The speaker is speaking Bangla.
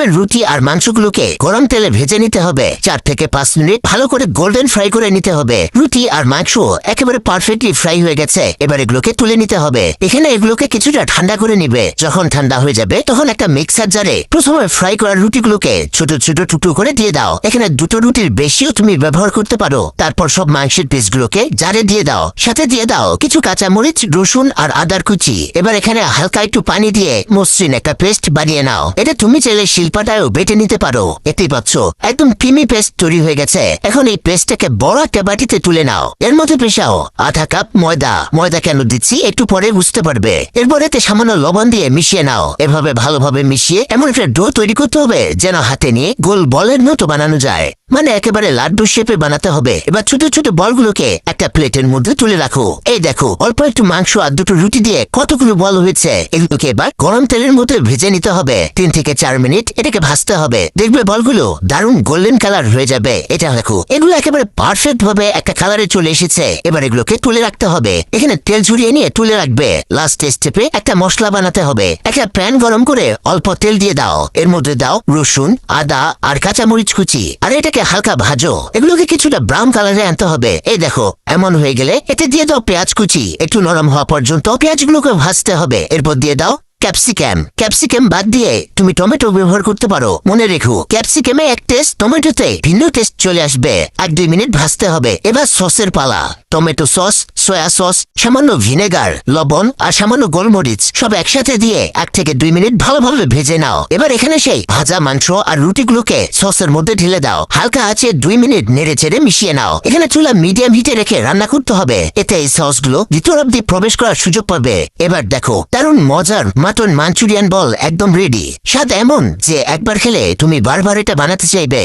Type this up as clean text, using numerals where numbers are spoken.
প্রথমে রুটি আর মাংসগুলোকে গরম তেলে ভেজে নিতে হবে 4 থেকে 5 মিনিট ভালো করে গোল্ডেন ফ্রাই করে নিতে হবে। রুটি আর মাংস একেবারে পারফেক্টলি ফ্রাই হয়ে গেছে, এবার এগুলোকে তুলে নিতে হবে। এখানে এগুলোকে কিছুটা ঠান্ডা করে নিবে। যখন ঠান্ডা হয়ে যাবে তখন একটা মিক্সার জারে প্রথমে ফ্রাই করা রুটিগুলোকে ছোট ছোট টুকরো করে দিয়ে দাও। এখানে 2টো রুটির বেশিও তুমি ব্যবহার করতে পারো। তারপর সব মাংসের পিসগুলোকে জারে দিয়ে দাও, সাথে দিয়ে দাও কিছু কাঁচামরিচ, রসুন আর আদার কুচি। এবার এখানে হালকা একটু পানি দিয়ে মসৃণ একটা পেস্ট বানিয়ে নাও। এটা তুমি চাইলে শিলপাটায়ও বেটে নিতে পারো। দেখতেই পাচ্ছ একদম ক্রিমি পেস্ট তৈরি হয়ে গেছে। এখন এই পেস্টটাকে বড় একটা বাটিতে তুলে নাও। এর মধ্যে পেশাও আধা কাপ ময়দা। ময়দা কেন দিচ্ছি একটু পরে বুঝতে পারবে। এরপর এতে সামান্য লবণ দিয়ে মিশিয়ে নাও। এভাবে ভালোভাবে মিশিয়ে এমন একটা ডো তৈরি করতে হবে যেন হাতে নিয়ে গোল বলের মতো বানানো যায়, মানে একেবারে লাড্ডু শেপে বানাতে হবে। এবার ছোট ছোট বলগুলোকে একটা প্লেটের মধ্যে তুলে রাখো। এই দেখো অল্প একটু মাংস আর 2টো রুটি দিয়ে কতগুলো বল হয়েছে। এগুলোকে এবার গরম তেলের মধ্যে ভেজে নিতে হবে। 3 থেকে 4 মিনিট এটাকে ভাজতে হবে। দেখবে বলগুলো দারুণ গোল্ডেন কালার হয়ে যাবে। এটা দেখো এগুলো একেবারে পারফেক্ট ভাবে একটা কালারে চলে এসেছে। এবার এগুলোকে তুলে রাখতে হবে। এখানে তেল ঝরিয়ে নিয়ে তুলে রাখবে। লাস্ট স্টেপে একটা মশলা বানাতে হবে। একটা প্যান গরম করে অল্প তেল দিয়ে দাও। এর মধ্যে দাও রসুন, আদা আর কাঁচামরিচ কুচি, আর এটাকে হালকা ভাজো। এগুলোকে কিছুটা ব্রাউন কালারে আনতে হবে। এই দেখো এমন হয়ে গেলে এতে দিয়ে দাও পেঁয়াজ কুচি। একটু নরম হওয়া পর্যন্ত পেঁয়াজগুলোকে ভাজতে হবে। এরপর দিয়ে দাও ক্যাপসিকাম বাদ দিয়ে তুমি টমেটো ব্যবহার করতে পারো। মনে রেখো ক্যাপসিকামে এক টেস্ট, টমেটোতে ভিন্ন টেস্ট চলে আসবে। 1-2 মিনিট ভাজতে হবে। এবার সসের পালা। টমেটো সস, সয়া সস, সামান্য ভিনেগার, লবণ আর সামান্য গোলমরিচ সব একসাথে দিয়ে 1 থেকে 2 মিনিট ভালোভাবে ভেজে নাও। এবার এখানে সেই ভাজা মাংস আর রুটিগুলোকে সসের মধ্যে ঢেলে দাও। হালকা আঁচে 2 মিনিট নেড়ে চেড়ে মিশিয়ে নাও। এখানে চুলা মিডিয়াম হিটে রেখে রান্না করতে হবে। এতে এই সসগুলো ভিতর অব্দি প্রবেশ করার সুযোগ পাবে। এবার দেখো দারুণ মজার মাটন মাঞ্চুরিয়ান বল একদম রেডি। স্বাদ এমন যে একবার খেলে তুমি বারবার এটা বানাতে চাইবে।